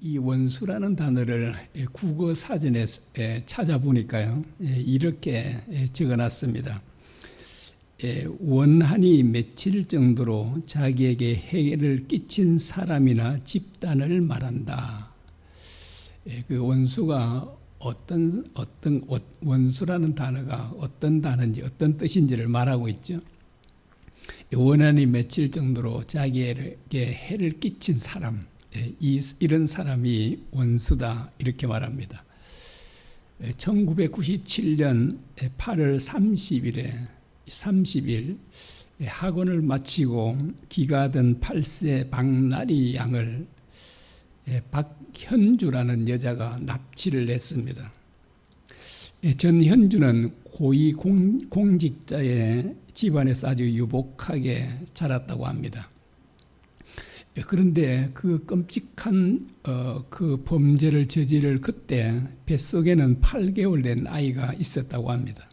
이 원수라는 단어를 국어 사전에 찾아보니까요, 이렇게 적어놨습니다. 원한이 맺힐 정도로 자기에게 해를 끼친 사람이나 집단을 말한다. 그 원수가 원수라는 단어가 어떤 단어인지 어떤 뜻인지를 말하고 있죠. 원한이 맺힐 정도로 자기에게 해를 끼친 사람, 이런 사람이 원수다, 이렇게 말합니다. 1997년 8월 30일 학원을 마치고 귀가하던 8세 박나리 양을 박현주라는 여자가 납치를 했습니다. 전 현주는 고위 공직자의 집안에서 아주 유복하게 자랐다고 합니다. 그런데 그 끔찍한 그 범죄를 저지를 그때 뱃속에는 8개월 된 아이가 있었다고 합니다.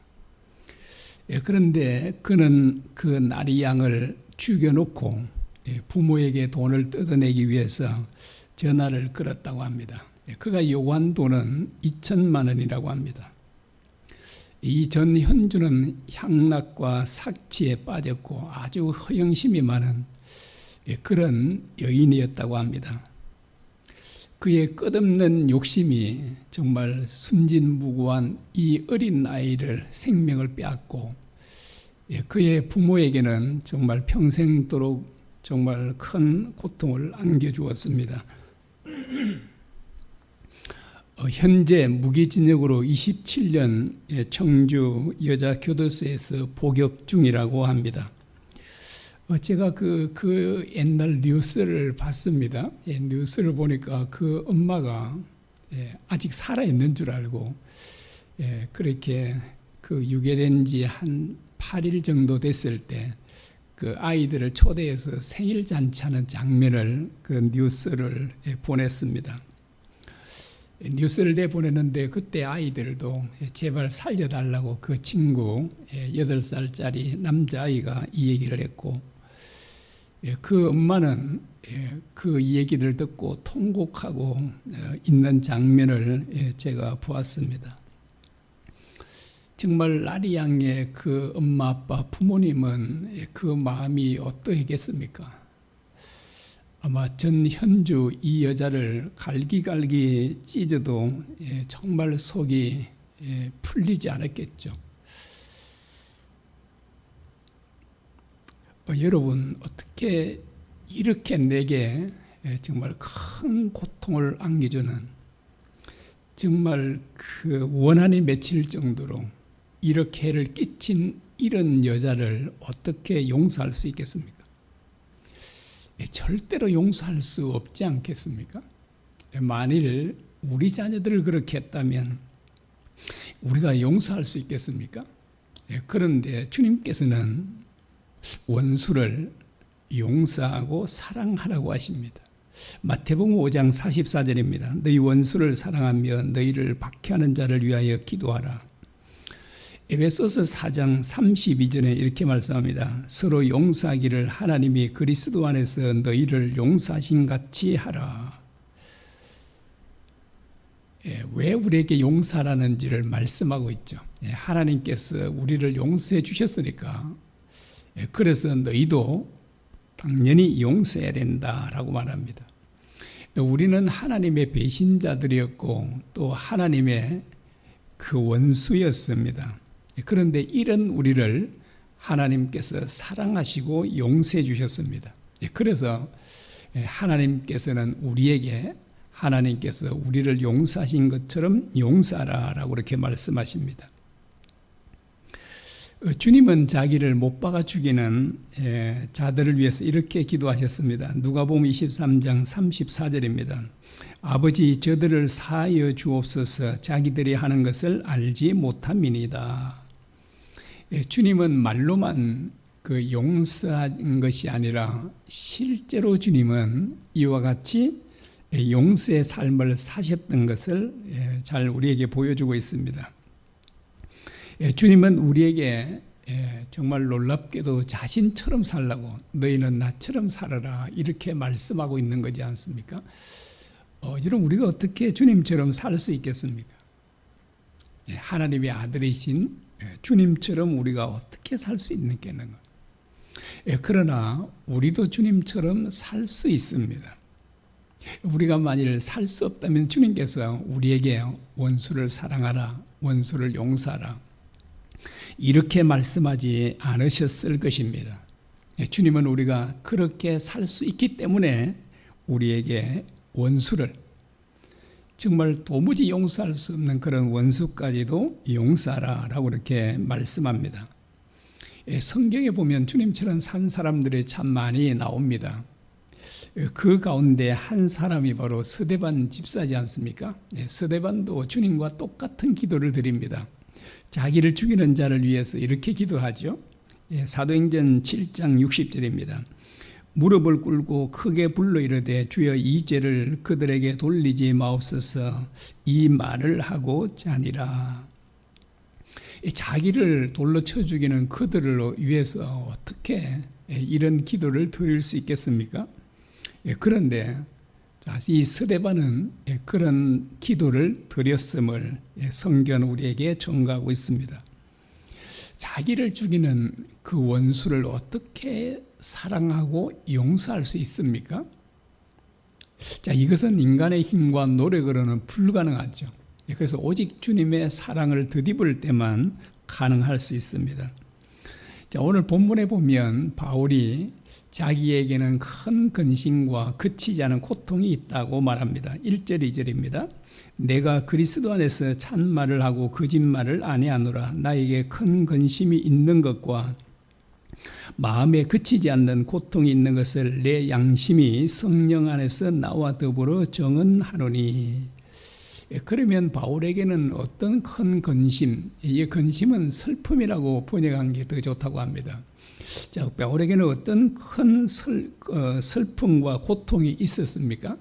그런데 그는 그 나리 양을 죽여놓고 부모에게 돈을 뜯어내기 위해서 전화를 걸었다고 합니다. 그가 요구한 돈은 2천만 원이라고 합니다. 이 전 현주는 향락과 삭취에 빠졌고 아주 허영심이 많은 그런 여인이었다고 합니다. 그의 끝없는 욕심이 정말 순진무구한 이 어린 아이를 생명을 빼앗고 그의 부모에게는 정말 평생도록 정말 큰 고통을 안겨주었습니다. 현재 무기징역으로 27년 청주 여자교도소에서 복역 중이라고 합니다. 제가 그 옛날 뉴스를 봤습니다. 뉴스를 보니까 그 엄마가 아직 살아있는 줄 알고 그렇게 그 유괴된 지 한 8일 정도 됐을 때 그 아이들을 초대해서 생일 잔치하는 장면을 그 뉴스를 보냈습니다. 뉴스를 내보냈는데 그때 아이들도 제발 살려달라고 그 친구 8살짜리 남자아이가 이 얘기를 했고 그 엄마는 그 얘기를 듣고 통곡하고 있는 장면을 제가 보았습니다. 정말 나리 양의 그 엄마 아빠 부모님은 그 마음이 어떠했겠습니까? 아마 전 현주 이 여자를 갈기갈기 찢어도 정말 속이 풀리지 않았겠죠. 여러분, 어떻게 이렇게 내게 정말 큰 고통을 안겨주는 정말 그 원한이 맺힐 정도로 이렇게 해를 끼친 이런 여자를 어떻게 용서할 수 있겠습니까? 절대로 용서할 수 없지 않겠습니까? 만일 우리 자녀들을 그렇게 했다면 우리가 용서할 수 있겠습니까? 그런데 주님께서는 원수를 용서하고 사랑하라고 하십니다. 마태복음 5장 44절입니다. 너희 원수를 사랑하며 너희를 박해하는 자를 위하여 기도하라. 에베소서 4장 32절에 이렇게 말씀합니다. 서로 용서하기를 하나님이 그리스도 안에서 너희를 용서하신 같이 하라. 왜 우리에게 용서하라는지를 말씀하고 있죠. 하나님께서 우리를 용서해 주셨으니까 그래서 너희도 당연히 용서해야 된다라고 말합니다. 우리는 하나님의 배신자들이었고 또 하나님의 그 원수였습니다. 그런데 이런 우리를 하나님께서 사랑하시고 용서해 주셨습니다. 그래서 하나님께서는 우리에게 하나님께서 우리를 용서하신 것처럼 용서하라라고 이렇게 말씀하십니다. 주님은 자기를 못 박아 죽이는 자들을 위해서 이렇게 기도하셨습니다. 누가복음 23장 34절입니다. 아버지, 저들을 사하여 주옵소서. 자기들이 하는 것을 알지 못함이니이다. 주님은 말로만 그 용서한 것이 아니라 실제로 주님은 이와 같이 용서의 삶을 사셨던 것을 잘 우리에게 보여주고 있습니다. 주님은 우리에게 정말 놀랍게도 자신처럼 살라고 너희는 나처럼 살아라 이렇게 말씀하고 있는 거지 않습니까? 여러분 우리가 어떻게 주님처럼 살 수 있겠습니까? 하나님의 아들이신 주님처럼 우리가 어떻게 살 수 있겠는가? 그러나 우리도 주님처럼 살 수 있습니다. 우리가 만일 살 수 없다면 주님께서 우리에게 원수를 사랑하라, 원수를 용서하라 이렇게 말씀하지 않으셨을 것입니다. 주님은 우리가 그렇게 살 수 있기 때문에 우리에게 원수를 정말 도무지 용서할 수 없는 그런 원수까지도 용서하라라고 이렇게 말씀합니다. 성경에 보면 주님처럼 산 사람들이 참 많이 나옵니다. 그 가운데 한 사람이 바로 스데반 집사지 않습니까? 스데반도 주님과 똑같은 기도를 드립니다. 자기를 죽이는 자를 위해서 이렇게 기도하죠. 사도행전 7장 60절입니다. 무릎을 꿇고 크게 불러 이르되 주여 이 죄를 그들에게 돌리지 마옵소서 이 말을 하고 자니라. 자기를 돌로 쳐 죽이는 그들을 위해서 어떻게 이런 기도를 드릴 수 있겠습니까? 그런데 이 스데반은 그런 기도를 드렸음을 성경은 우리에게 전가하고 있습니다. 자기를 죽이는 그 원수를 어떻게 사랑하고 용서할 수 있습니까? 자, 이것은 인간의 힘과 노력으로는 불가능하죠. 그래서 오직 주님의 사랑을 덧입을 때만 가능할 수 있습니다. 자, 오늘 본문에 보면 바울이 자기에게는 큰 근심과 그치지 않은 고통이 있다고 말합니다. 1절 2절입니다. 내가 그리스도 안에서 참말을 하고 거짓말을 아니하노라. 나에게 큰 근심이 있는 것과 마음에 그치지 않는 고통이 있는 것을 내 양심이 성령 안에서 나와 더불어 정언하노니. 그러면 바울에게는 어떤 큰 근심, 이 근심은 슬픔이라고 번역한 게 더 좋다고 합니다. 자, 바울에게는 어떤 큰 슬픔과 고통이 있었습니까?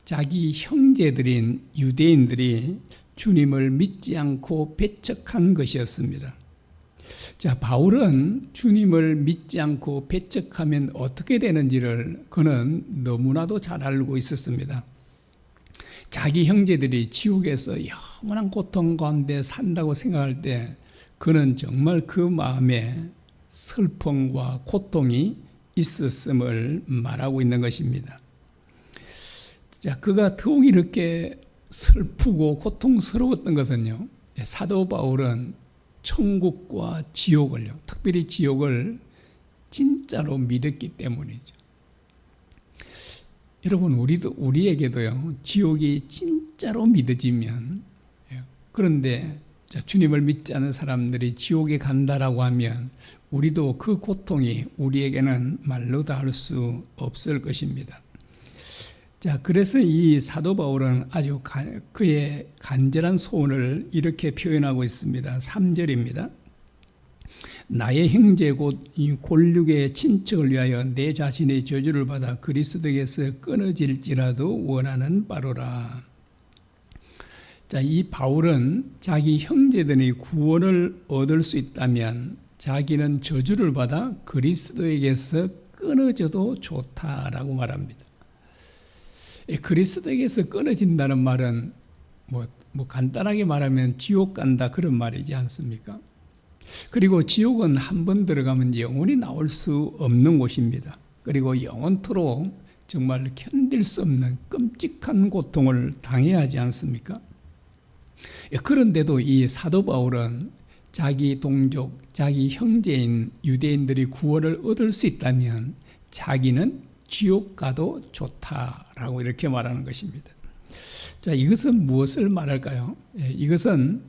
자기 형제들인 유대인들이 주님을 믿지 않고 배척한 것이었습니다. 자, 바울은 주님을 믿지 않고 배척하면 어떻게 되는지를 그는 너무나도 잘 알고 있었습니다. 자기 형제들이 지옥에서 영원한 고통 가운데 산다고 생각할 때 그는 정말 그 마음에 슬픔과 고통이 있었음을 말하고 있는 것입니다. 자, 그가 더욱 이렇게 슬프고 고통스러웠던 것은요, 사도 바울은 천국과 지옥을요, 특별히 지옥을 진짜로 믿었기 때문이죠. 여러분, 우리에게도요, 지옥이 진짜로 믿어지면, 그런데 주님을 믿지 않은 사람들이 지옥에 간다라고 하면 우리도 그 고통이 우리에게는 말로 다 할 수 없을 것입니다. 자, 그래서 이 사도 바울은 아주 그의 간절한 소원을 이렇게 표현하고 있습니다. 3절입니다. 나의 형제 곧 이 골육의 친척을 위하여 내 자신의 저주를 받아 그리스도에게서 끊어질지라도 원하는 바로라. 자, 이 바울은 자기 형제들이 구원을 얻을 수 있다면 자기는 저주를 받아 그리스도에게서 끊어져도 좋다라고 말합니다. 그리스도에게서 끊어진다는 말은 뭐 간단하게 말하면 지옥 간다 그런 말이지 않습니까? 그리고 지옥은 한 번 들어가면 영원히 나올 수 없는 곳입니다. 그리고 영원토록 정말 견딜 수 없는 끔찍한 고통을 당해야 하지 않습니까? 그런데도 이 사도 바울은 자기 동족, 자기 형제인 유대인들이 구원을 얻을 수 있다면 자기는 지옥 가도 좋다라고 이렇게 말하는 것입니다. 자, 이것은 무엇을 말할까요? 이것은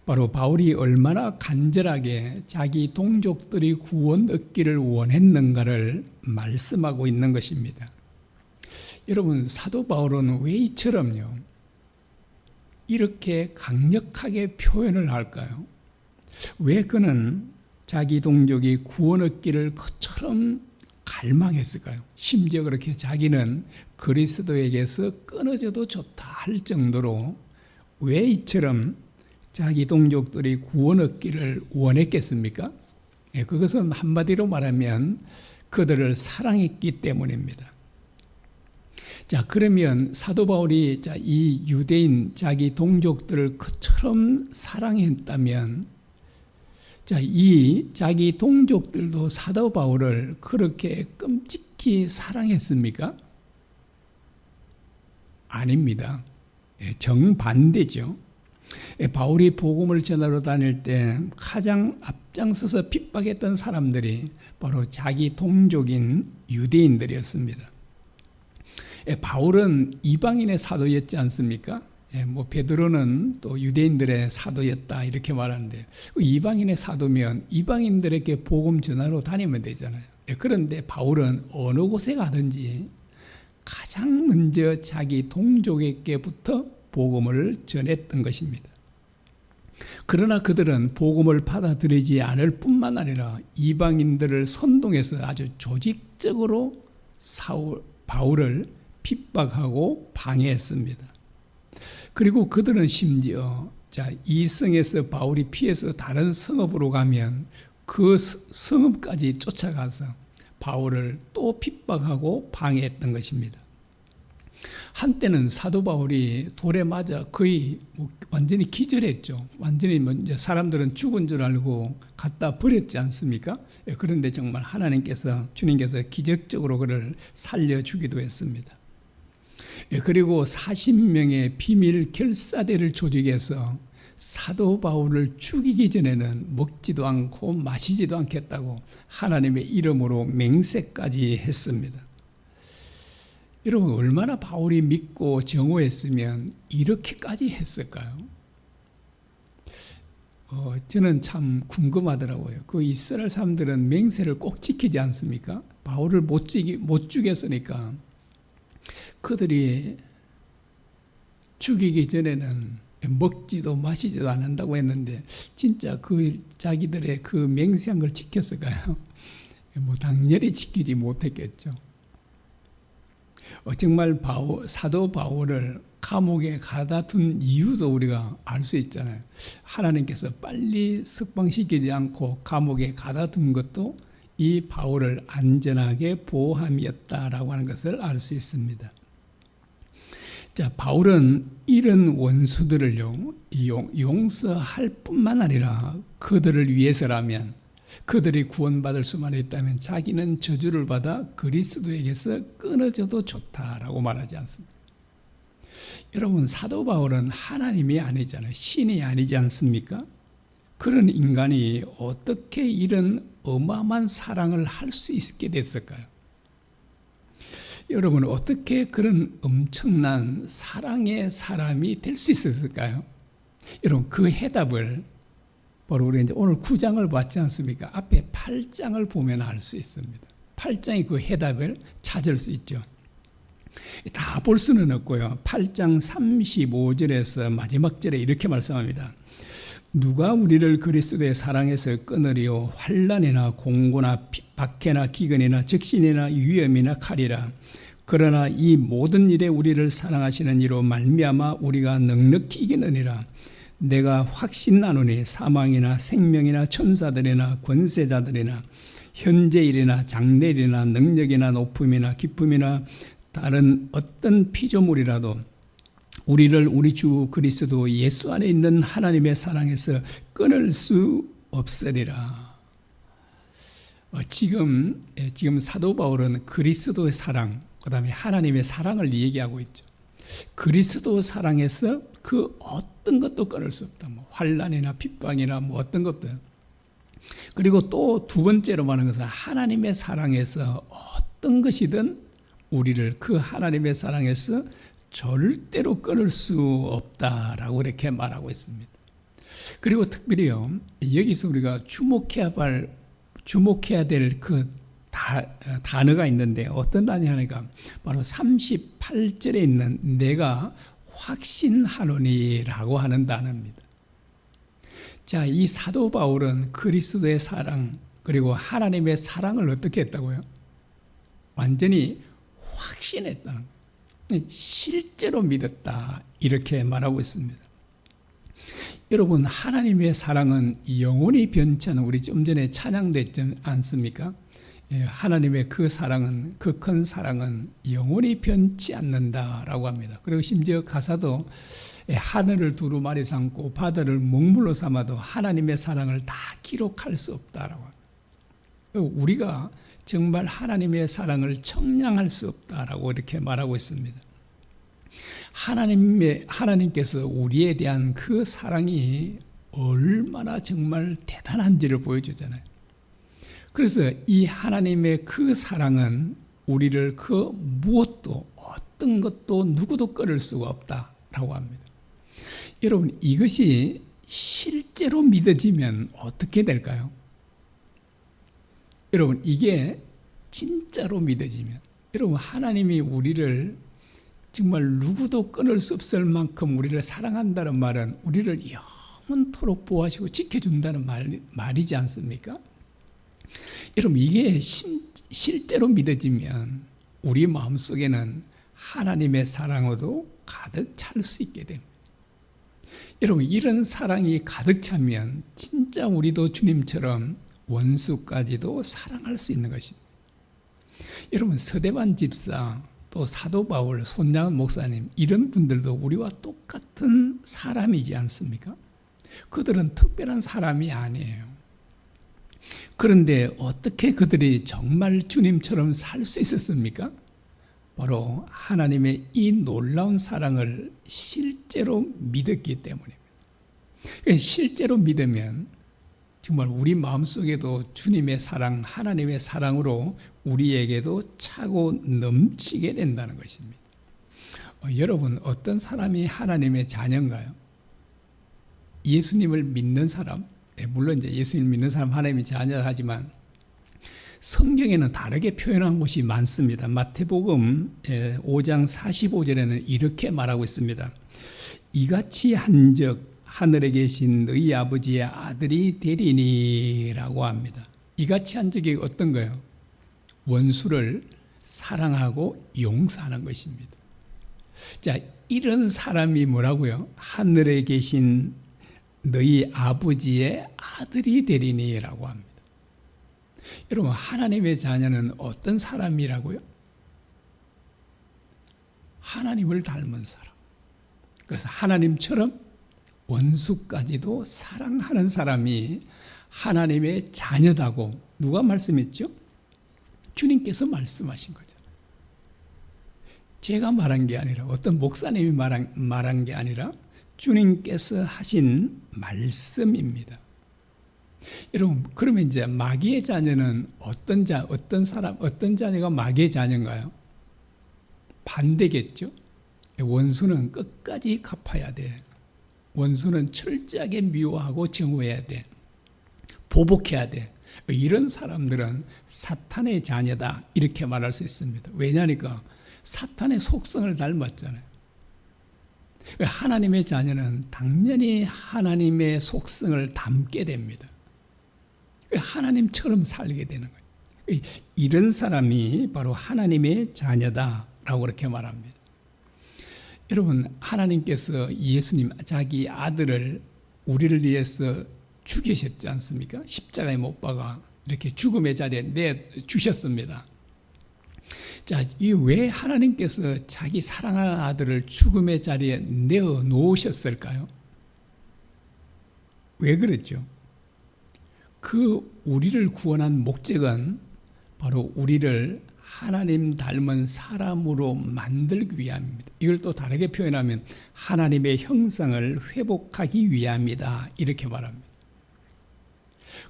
바로 바울이 얼마나 간절하게 자기 동족들이 구원 얻기를 원했는가를 말씀하고 있는 것입니다. 여러분, 사도 바울은 왜 이처럼요 이렇게 강력하게 표현을 할까요? 왜 그는 자기 동족이 구원 얻기를 그처럼 갈망했을까요? 심지어 그렇게 자기는 그리스도에게서 끊어져도 좋다 할 정도로 왜 이처럼 자기 동족들이 구원 얻기를 원했겠습니까? 그것은 한마디로 말하면 그들을 사랑했기 때문입니다. 자, 그러면 사도 바울이 이 유대인 자기 동족들을 그처럼 사랑했다면, 이 자기 동족들도 사도 바울을 그렇게 끔찍히 사랑했습니까? 아닙니다. 정반대죠. 바울이 복음을 전하러 다닐 때 가장 앞장서서 핍박했던 사람들이 바로 자기 동족인 유대인들이었습니다. 바울은 이방인의 사도였지 않습니까? 베드로는 또 유대인들의 사도였다 이렇게 말하는데, 이방인의 사도면 이방인들에게 복음 전하러 다니면 되잖아요. 그런데 바울은 어느 곳에 가든지 가장 먼저 자기 동족에게부터 복음을 전했던 것입니다. 그러나 그들은 복음을 받아들이지 않을 뿐만 아니라 이방인들을 선동해서 아주 조직적으로 바울을 핍박하고 방해했습니다. 그리고 그들은 심지어 이 성에서 바울이 피해서 다른 성읍으로 가면 그 성읍까지 쫓아가서 바울을 또 핍박하고 방해했던 것입니다. 한때는 사도 바울이 돌에 맞아 거의 완전히 기절했죠. 완전히 사람들은 죽은 줄 알고 갖다 버렸지 않습니까? 그런데 정말 주님께서 기적적으로 그를 살려주기도 했습니다. 그리고 40명의 비밀 결사대를 조직해서 사도 바울을 죽이기 전에는 먹지도 않고 마시지도 않겠다고 하나님의 이름으로 맹세까지 했습니다. 여러분, 얼마나 바울이 믿고 정오했으면 이렇게까지 했을까요? 저는 참 궁금하더라고요. 그 이스라엘 사람들은 맹세를 꼭 지키지 않습니까? 바울을 못 죽였으니까 그들이 죽이기 전에는 먹지도 마시지도 않는다고 했는데, 진짜 자기들의 그 맹세한 걸 지켰을까요? 당연히 지키지 못했겠죠. 정말 사도 바울을 감옥에 가다 둔 이유도 우리가 알 수 있잖아요. 하나님께서 빨리 석방시키지 않고 감옥에 가다 둔 것도 이 바울을 안전하게 보호함이었다라고 하는 것을 알 수 있습니다. 바울은 이런 원수들을요, 용서할 뿐만 아니라 그들을 위해서라면, 그들이 구원받을 수만 있다면 자기는 저주를 받아 그리스도에게서 끊어져도 좋다라고 말하지 않습니다. 여러분, 사도 바울은 하나님이 아니잖아요. 신이 아니지 않습니까? 그런 인간이 어떻게 이런 어마어마한 사랑을 할 수 있게 됐을까요? 여러분, 어떻게 그런 엄청난 사랑의 사람이 될 수 있었을까요? 여러분, 그 해답을 바로 우리 이제 오늘 9장을 봤지 않습니까? 앞에 8장을 보면 알 수 있습니다. 8장이 그 해답을 찾을 수 있죠. 다 볼 수는 없고요. 8장 35절에서 마지막 절에 이렇게 말씀합니다. 누가 우리를 그리스도의 사랑에서 끊으리요? 환난이나 공고나 박해나 기근이나 적신이나 위험이나 칼이라. 그러나 이 모든 일에 우리를 사랑하시는 이로 말미암아 우리가 넉넉히 이기느니라. 내가 확신나노니 사망이나 생명이나 천사들이나 권세자들이나 현재일이나 장래일이나 능력이나 높음이나 기쁨이나 다른 어떤 피조물이라도 우리를 우리 주 그리스도 예수 안에 있는 하나님의 사랑에서 끊을 수 없으리라. 지금 사도 바울은 그리스도의 사랑, 그 다음에 하나님의 사랑을 얘기하고 있죠. 그리스도 사랑에서 그 어떤 것도 끊을 수 없다. 환난이나 핍박이나 어떤 것도. 그리고 또 두 번째로 말하는 것은 하나님의 사랑에서 어떤 것이든 우리를 그 하나님의 사랑에서 절대로 끊을 수 없다라고 이렇게 말하고 있습니다. 그리고 특별히요, 여기서 우리가 주목해야 될 그 단어가 있는데 어떤 단어가 바로 38절에 있는 내가 확신하노니라고 하는 단어입니다. 자, 이 사도 바울은 그리스도의 사랑 그리고 하나님의 사랑을 어떻게 했다고요? 완전히 확신했다. 실제로 믿었다. 이렇게 말하고 있습니다. 여러분, 하나님의 사랑은 영원히 변치 않은, 우리 좀 전에 찬양도 했지 않습니까? 하나님의 그 사랑은, 그 큰 사랑은 영원히 변치 않는다라고 합니다. 그리고 심지어 가사도 하늘을 두루마리 삼고 바다를 먹물로 삼아도 하나님의 사랑을 다 기록할 수 없다라고 합니다. 우리가 정말 하나님의 사랑을 청량할 수 없다라고 이렇게 말하고 있습니다. 하나님께서 우리에 대한 그 사랑이 얼마나 정말 대단한지를 보여주잖아요. 그래서 이 하나님의 그 사랑은 우리를 그 무엇도, 어떤 것도 누구도 끊을 수가 없다라고 합니다. 여러분, 이것이 실제로 믿어지면 어떻게 될까요? 여러분, 이게 진짜로 믿어지면, 여러분, 하나님이 우리를 정말 누구도 끊을 수 없을 만큼 우리를 사랑한다는 말은 우리를 영원토록 보호하시고 지켜준다는 말이지 않습니까? 여러분, 이게 실제로 믿어지면 우리 마음속에는 하나님의 사랑으로 가득 찰 수 있게 됩니다. 여러분, 이런 사랑이 가득 차면 진짜 우리도 주님처럼 원수까지도 사랑할 수 있는 것입니다. 여러분, 서대반 집사, 또 사도 바울, 손양은 목사님, 이런 분들도 우리와 똑같은 사람이지 않습니까? 그들은 특별한 사람이 아니에요. 그런데 어떻게 그들이 정말 주님처럼 살 수 있었습니까? 바로 하나님의 이 놀라운 사랑을 실제로 믿었기 때문입니다. 실제로 믿으면 정말 우리 마음속에도 주님의 사랑, 하나님의 사랑으로 우리에게도 차고 넘치게 된다는 것입니다. 여러분, 어떤 사람이 하나님의 자녀인가요? 예수님을 믿는 사람, 물론 이제 예수님을 믿는 사람 하나님의 자녀하지만 성경에는 다르게 표현한 곳이 많습니다. 마태복음 5장 45절에는 이렇게 말하고 있습니다. 이같이 한즉 하늘에 계신 너희 아버지의 아들이 되리니라고 합니다. 이같이 한 적이 어떤 거예요? 원수를 사랑하고 용서하는 것입니다. 자, 이런 사람이 뭐라고요? 하늘에 계신 너희 아버지의 아들이 되리니라고 합니다. 여러분, 하나님의 자녀는 어떤 사람이라고요? 하나님을 닮은 사람. 그래서 하나님처럼 원수까지도 사랑하는 사람이 하나님의 자녀다고 누가 말씀했죠? 주님께서 말씀하신 거죠. 제가 말한 게 아니라, 어떤 목사님이 말한 게 아니라 주님께서 하신 말씀입니다. 여러분, 그러면 이제 마귀의 자녀는 어떤 자녀가 마귀의 자녀인가요? 반대겠죠. 원수는 끝까지 갚아야 돼. 원수는 철저하게 미워하고 정오해야 돼. 보복해야 돼. 이런 사람들은 사탄의 자녀다, 이렇게 말할 수 있습니다. 왜냐니까 사탄의 속성을 닮았잖아요. 하나님의 자녀는 당연히 하나님의 속성을 담게 됩니다. 하나님처럼 살게 되는 거예요. 이런 사람이 바로 하나님의 자녀다라고 그렇게 말합니다. 여러분, 하나님께서 예수님, 자기 아들을 우리를 위해서 죽이셨지 않습니까? 십자가에 못 박아 이렇게 죽음의 자리에 내주셨습니다. 자, 이 왜 하나님께서 자기 사랑하는 아들을 죽음의 자리에 내어 놓으셨을까요? 왜 그랬죠? 그 우리를 구원한 목적은 바로 우리를 하나님 닮은 사람으로 만들기 위함입니다. 이걸 또 다르게 표현하면 하나님의 형상을 회복하기 위함이다, 이렇게 말합니다.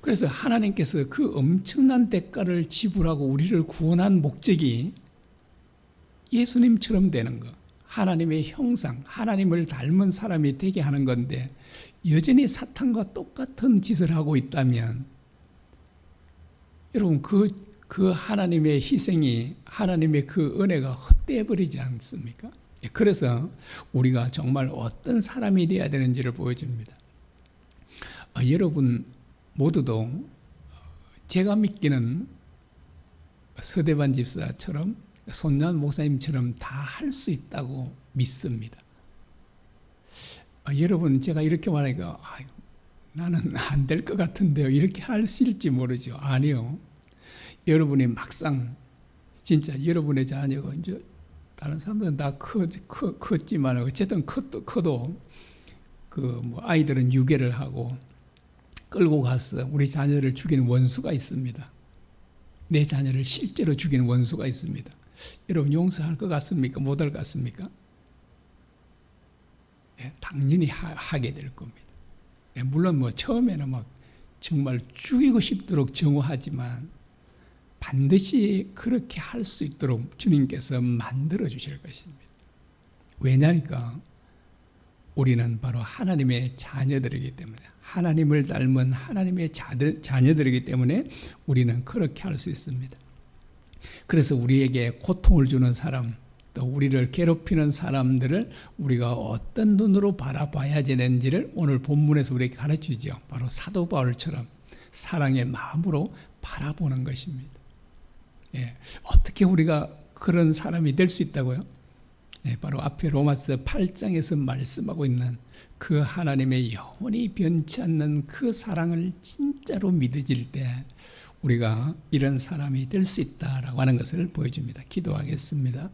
그래서 하나님께서 그 엄청난 대가를 지불하고 우리를 구원한 목적이 예수님처럼 되는 것, 하나님의 형상, 하나님을 닮은 사람이 되게 하는 건데, 여전히 사탄과 똑같은 짓을 하고 있다면 여러분, 그 하나님의 희생이, 하나님의 그 은혜가 헛되어버리지 않습니까? 그래서 우리가 정말 어떤 사람이 되어야 되는지를 보여줍니다. 여러분 모두도 제가 믿기는 서대반 집사처럼, 손양 목사님처럼 다 할 수 있다고 믿습니다. 여러분, 제가 이렇게 말하니까 나는 안 될 것 같은데요, 이렇게 하실지 모르죠. 아니요. 여러분이 막상 진짜 여러분의 자녀가 이제 다른 사람들은 다 컸지만 어쨌든 커도 그 뭐 아이들은 유괴를 하고 끌고 가서 우리 자녀를 죽이는 원수가 있습니다. 내 자녀를 실제로 죽이는 원수가 있습니다. 여러분 용서할 것 같습니까? 못할 것 같습니까? 예, 당연히 하게 될 겁니다. 예, 물론 뭐 처음에는 막 정말 죽이고 싶도록 정오하지만 반드시 그렇게 할 수 있도록 주님께서 만들어 주실 것입니다. 왜냐니까 우리는 바로 하나님의 자녀들이기 때문에, 하나님을 닮은 하나님의 자녀들이기 때문에 우리는 그렇게 할 수 있습니다. 그래서 우리에게 고통을 주는 사람, 또 우리를 괴롭히는 사람들을 우리가 어떤 눈으로 바라봐야 되는지를 오늘 본문에서 우리에게 가르치죠. 바로 사도 바울처럼 사랑의 마음으로 바라보는 것입니다. 예, 어떻게 우리가 그런 사람이 될 수 있다고요? 예, 바로 앞에 로마서 8장에서 말씀하고 있는 그 하나님의 영원히 변치 않는 그 사랑을 진짜로 믿어질 때 우리가 이런 사람이 될 수 있다라고 하는 것을 보여줍니다. 기도하겠습니다.